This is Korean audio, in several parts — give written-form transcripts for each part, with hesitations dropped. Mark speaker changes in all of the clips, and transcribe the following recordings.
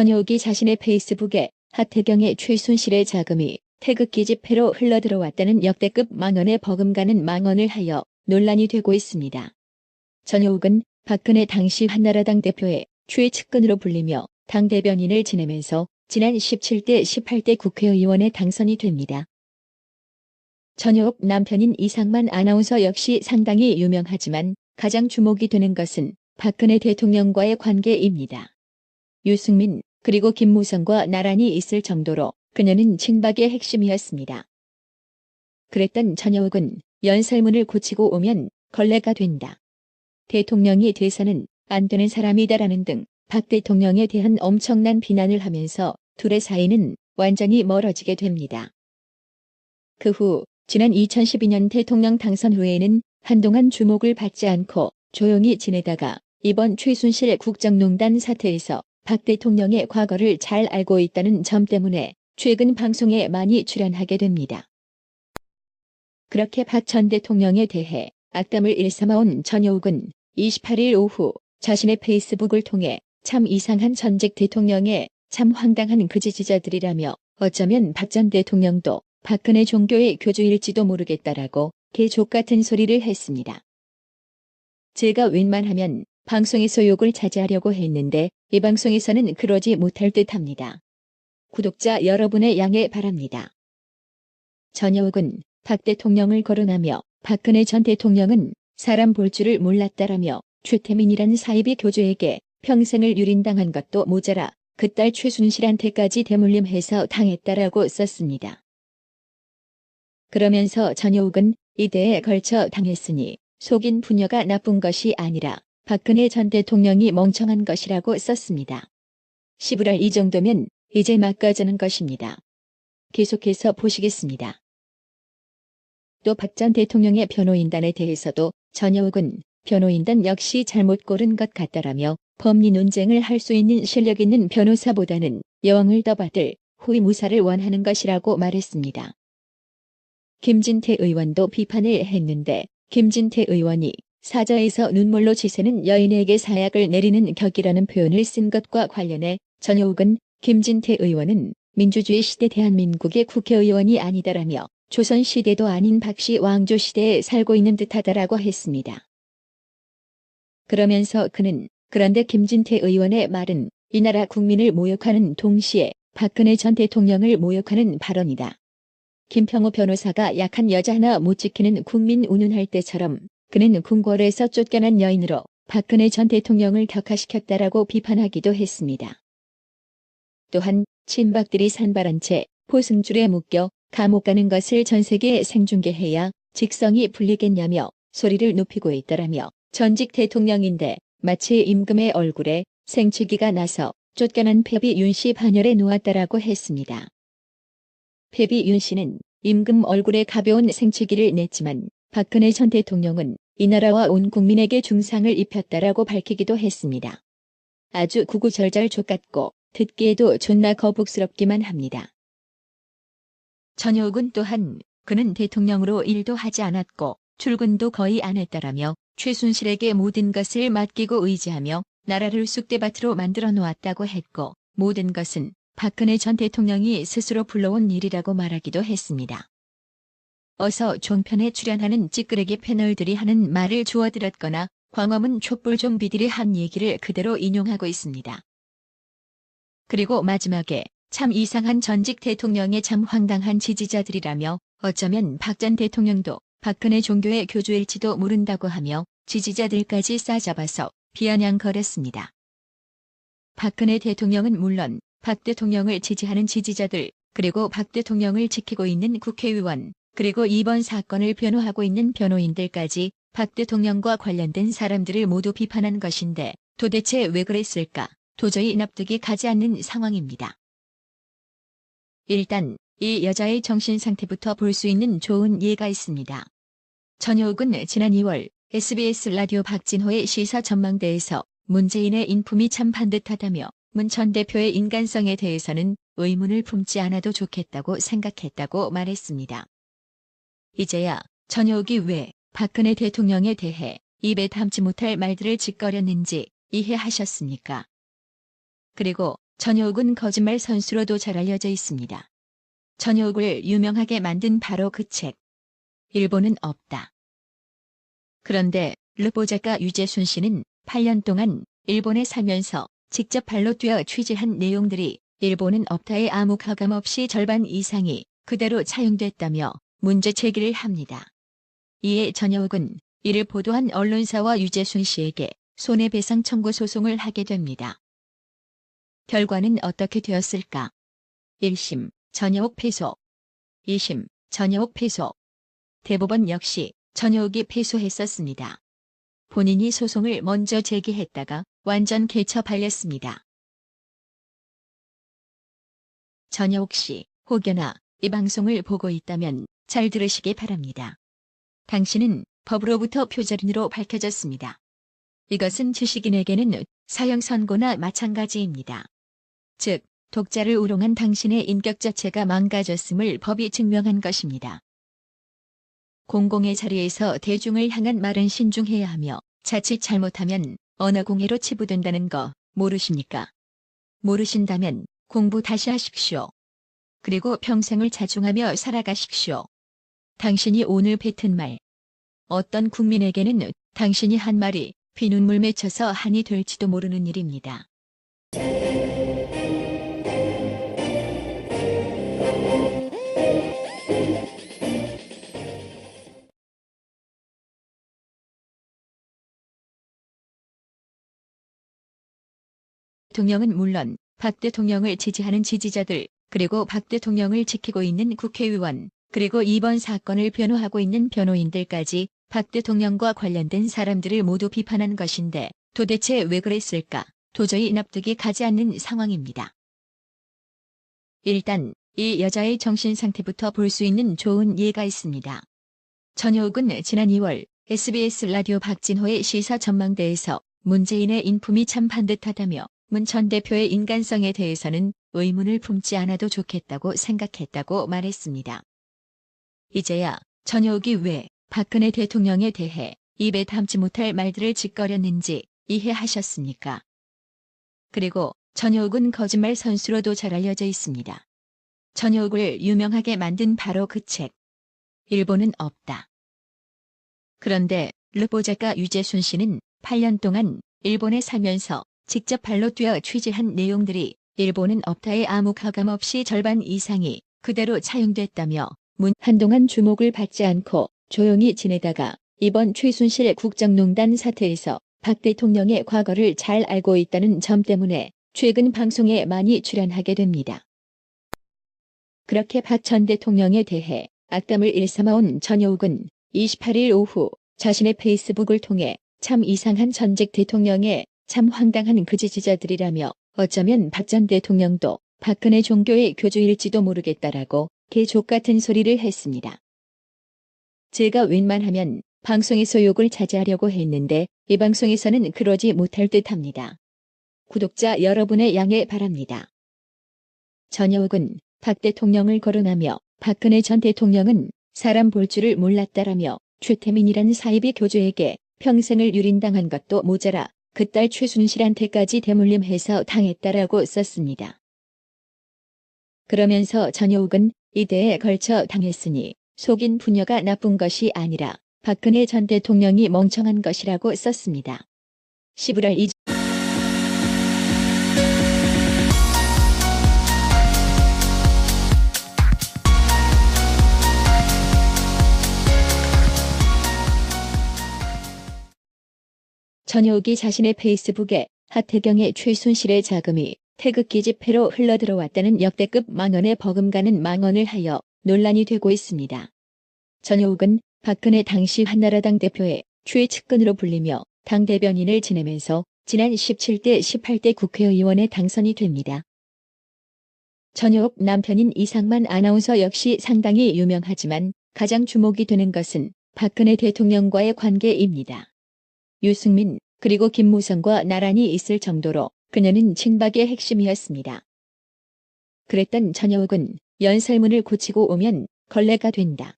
Speaker 1: 전효욱이 자신의 페이스북에 하태경의 최순실의 자금이 태극기 집회로 흘러들어왔다는 역대급 망언에 버금가는 망언을 하여 논란이 되고 있습니다. 전효욱은 박근혜 당시 한나라당 대표의 최측근으로 불리며 당 대변인을 지내면서 지난 17대 18대 국회의원에 당선이 됩니다. 전효욱 남편인 이상만 아나운서 역시 상당히 유명하지만 가장 주목이 되는 것은 박근혜 대통령과의 관계입니다. 유승민 그리고 김무성과 나란히 있을 정도로 그녀는 친박의 핵심이었습니다. 그랬던 전효욱은 연설문을 고치고 오면 걸레가 된다. 대통령이 돼서는 안 되는 사람이다라는 등 박 대통령에 대한 엄청난 비난을 하면서 둘의 사이는 완전히 멀어지게 됩니다. 그 후 지난 2012년 대통령 당선 후에는 한동안 주목을 받지 않고 조용히 지내다가 이번 최순실 국정농단 사태에서 박 대통령의 과거를 잘 알고 있다는 점 때문에 최근 방송에 많이 출연하게 됩니다. 그렇게 박 전 대통령에 대해 악담을 일삼아온 전효욱은 28일 오후 자신의 페이스북을 통해 참 이상한 전직 대통령의 참 황당한 그 지지자들이라며 어쩌면 박 전 대통령도 박근혜 종교의 교주일지도 모르겠다라고 개족 같은 소리를 했습니다. 제가 웬만하면 방송에서 욕을 자제하려고 했는데 이 방송에서는 그러지 못할 듯합니다. 구독자 여러분의 양해 바랍니다. 전효욱은 박 대통령을 거론하며 박근혜 전 대통령은 사람 볼 줄을 몰랐다라며 최태민이란 사이비 교주에게 평생을 유린당한 것도 모자라 그 딸 최순실한테까지 대물림해서 당했다라고 썼습니다. 그러면서 전효욱은 이대에 걸쳐 당했으니 속인 부녀가 나쁜 것이 아니라 박근혜 전 대통령이 멍청한 것이라고 썼습니다. 시부랄 이 정도면 이제 막 가자는 것입니다. 계속해서 보시겠습니다. 또 박 전 대통령의 변호인단에 대해서도 전효욱은 변호인단 역시 잘못 고른 것 같다라며 법리 논쟁을 할 수 있는 실력 있는 변호사보다는 여왕을 더 받을 호위무사를 원하는 것이라고 말했습니다. 김진태 의원도 비판을 했는데 김진태 의원이 사저에서 눈물로 지새는 여인에게 사약을 내리는 격이라는 표현을 쓴 것과 관련해 전효욱은 김진태 의원은 민주주의 시대 대한민국의 국회의원이 아니다라며 조선시대도 아닌 박씨 왕조 시대에 살고 있는 듯하다라고 했습니다. 그러면서 그는 그런데 김진태 의원의 말은 이 나라 국민을 모욕하는 동시에 박근혜 전 대통령을 모욕하는 발언이다. 김평우 변호사가 약한 여자 하나 못 지키는 국민 운운할 때처럼 그는 궁궐에서 쫓겨난 여인으로 박근혜 전 대통령을 격화시켰다라고 비판하기도 했습니다. 또한 친박들이 산발한 채 포승줄에 묶여 감옥 가는 것을 전 세계에 생중계해야 직성이 풀리겠냐며 소리를 높이고 있더라며 전직 대통령인데 마치 임금의 얼굴에 생치기가 나서 쫓겨난 패비 윤씨 반열에 놓았다라고 했습니다. 패비 윤씨는 임금 얼굴에 가벼운 생치기를 냈지만 박근혜 전 대통령은 이 나라와 온 국민에게 중상을 입혔다라고 밝히기도 했습니다. 아주 구구절절 족같고 듣기에도 존나 거북스럽기만 합니다. 전효욱은 또한 그는 대통령으로 일도 하지 않았고 출근도 거의 안 했다라며 최순실에게 모든 것을 맡기고 의지하며 나라를 쑥대밭으로 만들어 놓았다고 했고 모든 것은 박근혜 전 대통령이 스스로 불러온 일이라고 말하기도 했습니다. 어서 종편에 출연하는 찌끄레기 패널들이 하는 말을 주워들었거나 광화문 촛불 좀비들이 한 얘기를 그대로 인용하고 있습니다. 그리고 마지막에 참 이상한 전직 대통령의 참 황당한 지지자들이라며 어쩌면 박 전 대통령도 박근혜 종교의 교주일지도 모른다고 하며 지지자들까지 싸잡아서 비아냥거렸습니다. 박근혜 대통령은 물론 박 대통령을 지지하는 지지자들 그리고 박 대통령을 지키고 있는 국회의원 그리고 이번 사건을 변호하고 있는 변호인들까지 박 대통령과 관련된 사람들을 모두 비판한 것인데 도대체 왜 그랬을까? 도저히 납득이 가지 않는 상황입니다. 일단 이 여자의 정신 상태부터 볼 수 있는 좋은 예가 있습니다. 전효욱은 지난 2월 SBS 라디오 박진호의 시사 전망대에서 문재인의 인품이 참 반듯하다며 문 전 대표의 인간성에 대해서는 의문을 품지 않아도 좋겠다고 생각했다고 말했습니다. 이제야 전효욱이 왜 박근혜 대통령에 대해 입에 담지 못할 말들을 짓거렸는지 이해하셨습니까? 그리고 전효욱은 거짓말 선수로도 잘 알려져 있습니다. 전효욱을 유명하게 만든 바로 그 책. 일본은 없다. 그런데 르포 작가 유재순 씨는 8년 동안 일본에 살면서 직접 발로 뛰어 취재한 내용들이 일본은 없다에 아무 가감 없이 절반 이상이 그대로 차용됐다며 문제 제기를 합니다. 이에 전효욱은 이를 보도한 언론사와 유재순 씨에게 손해배상 청구 소송을 하게 됩니다. 결과는 어떻게 되었을까? 1심 전효욱 패소, 2심 전효욱 패소. 대법원 역시 전효욱이 패소했었습니다. 본인이 소송을 먼저 제기했다가 완전 개처발렸습니다. 전효욱 씨, 혹여나 이 방송을 보고 있다면 잘 들으시기 바랍니다. 당신은 법으로부터 표절인으로 밝혀졌습니다. 이것은 지식인에게는 사형 선고나 마찬가지입니다. 즉, 독자를 우롱한 당신의 인격 자체가 망가졌음을 법이 증명한 것입니다. 공공의 자리에서 대중을 향한 말은 신중해야 하며 자칫 잘못하면 언어공해로 치부된다는 거 모르십니까? 모르신다면 공부 다시 하십시오. 그리고 평생을 자중하며 살아가십시오. 당신이 오늘 뱉은 말. 어떤 국민에게는 당신이 한 말이 피눈물 맺혀서 한이 될지도 모르는 일입니다. 대통령은 물론 박 대통령을 지지하는 지지자들, 그리고 박 대통령을 지키고 있는 국회의원, 그리고 이번 사건을 변호하고 있는 변호인들까지 박 대통령과 관련된 사람들을 모두 비판한 것인데 도대체 왜 그랬을까? 도저히 납득이 가지 않는 상황입니다. 일단 이 여자의 정신 상태부터 볼 수 있는 좋은 예가 있습니다. 전효욱은 지난 2월 SBS 라디오 박진호의 시사 전망대에서 문재인의 인품이 참 반듯하다며 문 전 대표의 인간성에 대해서는 의문을 품지 않아도 좋겠다고 생각했다고 말했습니다. 이제야 전효욱이 왜 박근혜 대통령에 대해 입에 담지 못할 말들을 짓거렸는지 이해하셨습니까? 그리고 전효욱은 거짓말 선수로도 잘 알려져 있습니다. 전효욱을 유명하게 만든 바로 그 책. 일본은 없다. 그런데 르포 작가 유재순 씨는 8년 동안 일본에 살면서 직접 발로 뛰어 취재한 내용들이 일본은 없다에 아무 가감 없이 절반 이상이 그대로 차용됐다며 한동안 주목을 받지 않고 조용히 지내다가 이번 최순실 국정농단 사태에서 박 대통령의 과거를 잘 알고 있다는 점 때문에 최근 방송에 많이 출연하게 됩니다. 그렇게 박 전 대통령에 대해 악담을 일삼아온 전효욱은 28일 오후 자신의 페이스북을 통해 참 이상한 전직 대통령의 참 황당한 그 지지자들이라며 어쩌면 박 전 대통령도 박근혜 종교의 교주일지도 모르겠다라고 개족 같은 소리를 했습니다. 제가 웬만하면 방송에서 욕을 자제하려고 했는데 이 방송에서는 그러지 못할 듯합니다. 구독자 여러분의 양해 바랍니다. 전효욱은 박 대통령을 거론하며 박근혜 전 대통령은 사람 볼 줄을 몰랐다라며 최태민이란 사이비 교주에게 평생을 유린당한 것도 모자라 그 딸 최순실한테까지 대물림해서 당했다라고 썼습니다. 그러면서 전효욱은 이대에 걸쳐 당했으니 속인 부녀가 나쁜 것이 아니라 박근혜 전 대통령이 멍청한 것이라고 썼습니다. 11월 2일 전효욱이 자신의 페이스북에 하태경의 최순실의 자금이 태극기 집회로 흘러들어왔다는 역대급 만원에 버금가는 망언을 하여 논란이 되고 있습니다. 전효욱은 박근혜 당시 한나라당 대표의 최측근으로 불리며 당 대변인을 지내면서 지난 17대 18대 국회의원에 당선이 됩니다. 전효욱 남편인 이상만 아나운서 역시 상당히 유명하지만 가장 주목이 되는 것은 박근혜 대통령과의 관계입니다. 유승민 그리고 김무성과 나란히 있을 정도로 그녀는 친박의 핵심이었습니다. 그랬던 전효욱은 연설문을 고치고 오면 걸레가 된다.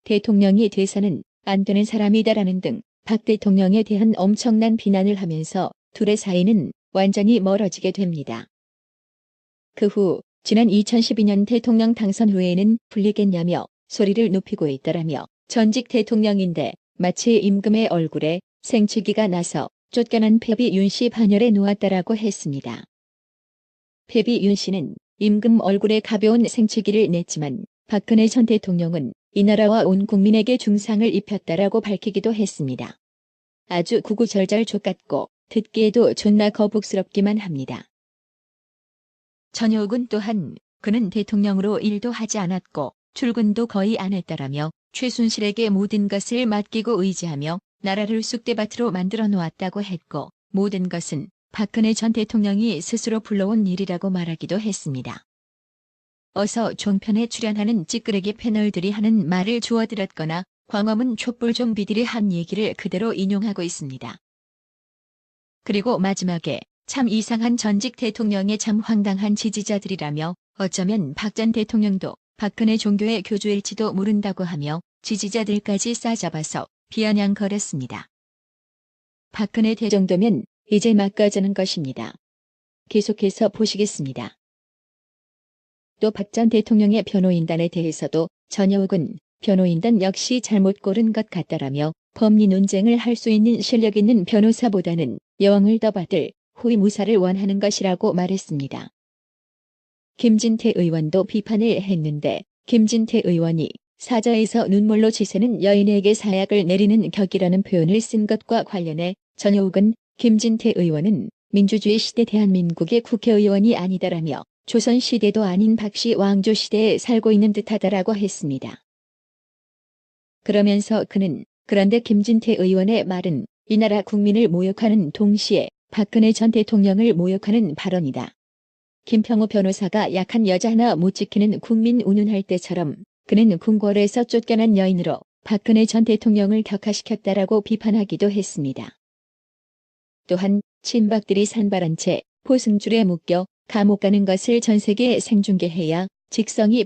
Speaker 1: 대통령이 돼서는 안 되는 사람이다라는 등 박 대통령에 대한 엄청난 비난을 하면서 둘의 사이는 완전히 멀어지게 됩니다. 그 후 지난 2012년 대통령 당선 후에는 풀리겠냐며 소리를 높이고 있더라며 전직 대통령인데 마치 임금의 얼굴에 생치기가 나서 쫓겨난 패비 윤 씨 반열에 놓았다라고 했습니다. 패비 윤 씨는 임금 얼굴에 가벼운 생치기를 냈지만 박근혜 전 대통령은 이 나라와 온 국민에게 중상을 입혔다라고 밝히기도 했습니다. 아주 구구절절 족같고 듣기에도 존나 거북스럽기만 합니다. 전효욱은 또한 그는 대통령으로 일도 하지 않았고 출근도 거의 안 했다라며 최순실에게 모든 것을 맡기고 의지하며 나라를 쑥대밭으로 만들어 놓았다고 했고 모든 것은 박근혜 전 대통령이 스스로 불러온 일이라고 말하기도 했습니다. 어서 종편에 출연하는 찌끄레기 패널들이 하는 말을 주워들었거나 광화문 촛불 좀비들이 한 얘기를 그대로 인용하고 있습니다. 그리고 마지막에 참 이상한 전직 대통령의 참 황당한 지지자들이라며 어쩌면 박 전 대통령도 박근혜 종교의 교주일지도 모른다고 하며 지지자들까지 싸잡아서 비아냥거렸습니다. 박근혜 대정도면 이제 막 가자는 것입니다. 계속해서 보시겠습니다. 또 박 전 대통령의 변호인단에 대해서도 전효욱은 변호인단 역시 잘못 고른 것 같다라며 법리 논쟁을 할 수 있는 실력 있는 변호사보다는 여왕을 더 받을 호위무사를 원하는 것이라고 말했습니다. 김진태 의원도 비판을 했는데 김진태 의원이 사저에서 눈물로 지새는 여인에게 사약을 내리는 격이라는 표현을 쓴 것과 관련해 전효욱은 김진태 의원은 민주주의 시대 대한민국의 국회의원이 아니다라며 조선시대도 아닌 박씨 왕조 시대에 살고 있는 듯하다라고 했습니다. 그러면서 그는 그런데 김진태 의원의 말은 이 나라 국민을 모욕하는 동시에 박근혜 전 대통령을 모욕하는 발언이다. 김평우 변호사가 약한 여자 하나 못 지키는 국민 운운할 때처럼 그는 궁궐에서 쫓겨난 여인으로 박근혜 전 대통령을 격화시켰다라고 비판하기도 했습니다. 또한 친박들이 산발한 채 포승줄에 묶여 감옥 가는 것을 전 세계에 생중계해야 직성이